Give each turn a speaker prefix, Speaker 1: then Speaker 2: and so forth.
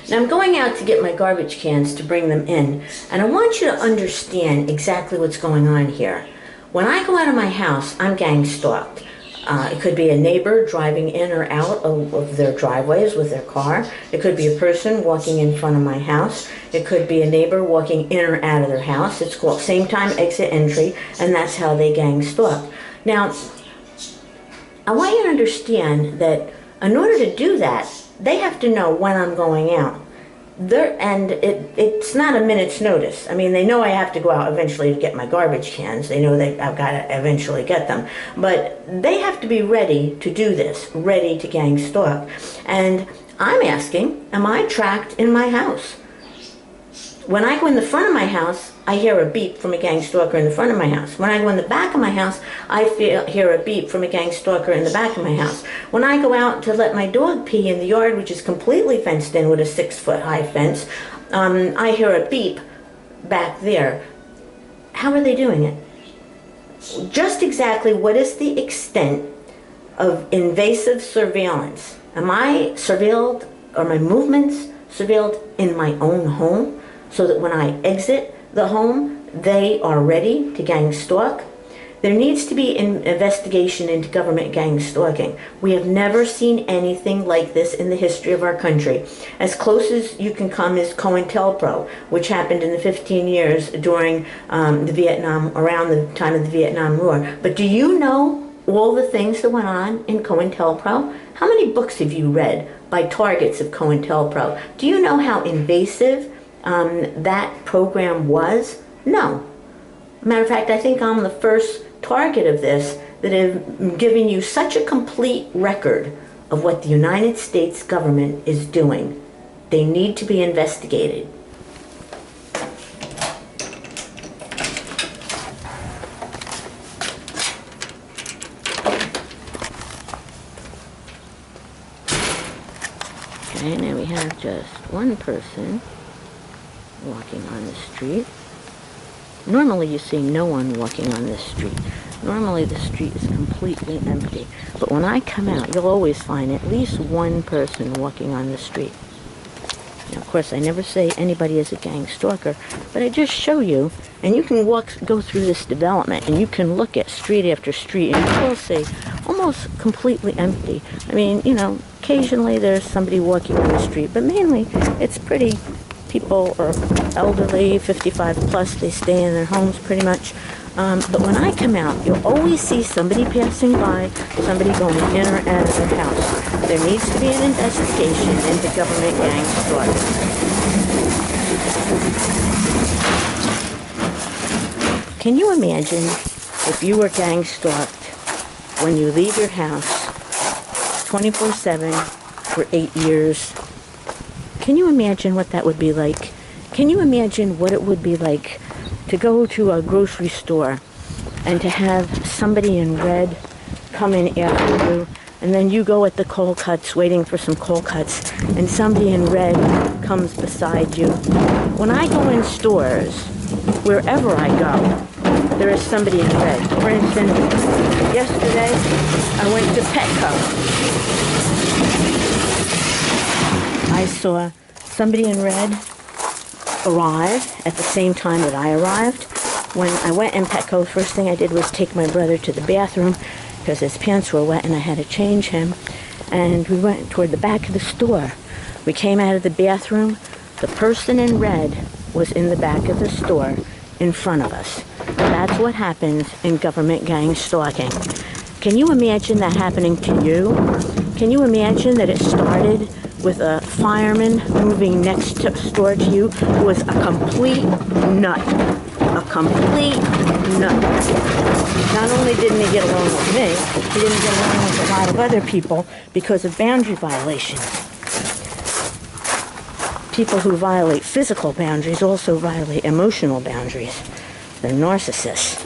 Speaker 1: Now I'm going out to get my garbage cans to bring them in, and I want you to understand exactly what's going on here. When I go out of my house, I'm gang stalked. It could be a neighbor driving in or out of their driveways with their car. It could be a person walking in front of my house. It could be a neighbor walking in or out of their house. It's called same time exit entry, and that's how they gang stalk. Now, I want you to understand that in order to do that, they have to know when I'm going out. It's not a minute's notice. I mean, they know I have to go out eventually to get my garbage cans. They know that I've got to eventually get them. But they have to be ready to do this, ready to gang stalk. And I'm asking, am I tracked in my house? When I go in the front of my house, I hear a beep from a gang stalker in the front of my house. When I go in the back of my house, I hear a beep from a gang stalker in the back of my house. When I go out to let my dog pee in the yard, which is completely fenced in with a 6-foot-high fence, I hear a beep back there. How are they doing it? Just exactly what is the extent of invasive surveillance? Am I surveilled, or my movements surveilled in my own home, so that when I exit the home, they are ready to gang stalk? There needs to be an investigation into government gang stalking. We have never seen anything like this in the history of our country. As close as you can come is COINTELPRO, which happened in the 15 years during around the time of the Vietnam War. But do you know all the things that went on in COINTELPRO? How many books have you read by targets of COINTELPRO? Do you know how invasive that program was? No. Matter of fact, I think I'm the first target of this that have given you such a complete record of what the United States government is doing. They need to be investigated. Okay, now we have just one person walking on the street. Normally you see no one walking on this street. Normally the street is completely empty. But when I come out, you'll always find at least one person walking on the street. Now, of course, I never say anybody is a gang stalker, but I just show you, and you can go through this development, and you can look at street after street, and you will see almost completely empty. I mean, you know, occasionally there's somebody walking on the street, but mainly it's pretty. People are elderly, 55 plus, they stay in their homes pretty much. But when I come out, you'll always see somebody passing by, somebody going in or out of their house. There needs to be an investigation into government gang stalking. Can you imagine if you were gang stalked when you leave your house 24/7 for 8 years? Can you imagine what that would be like? Can you imagine what it would be like to go to a grocery store and to have somebody in red come in after you, and then you go at the cold cuts waiting for some cold cuts, and somebody in red comes beside you? When I go in stores, wherever I go, there is somebody in red. For instance, yesterday I went to Petco. I saw somebody in red arrive at the same time that I arrived. When I went in Petco, first thing I did was take my brother to the bathroom because his pants were wet and I had to change him. And we went toward the back of the store. We came out of the bathroom. The person in red was in the back of the store in front of us. That's what happens in government gang stalking. Can you imagine that happening to you? Can you imagine that it started with a fireman moving next door to you who was a complete nut? A complete nut. Not only didn't he get along with me, he didn't get along with a lot of other people because of boundary violations. People who violate physical boundaries also violate emotional boundaries. They're narcissists.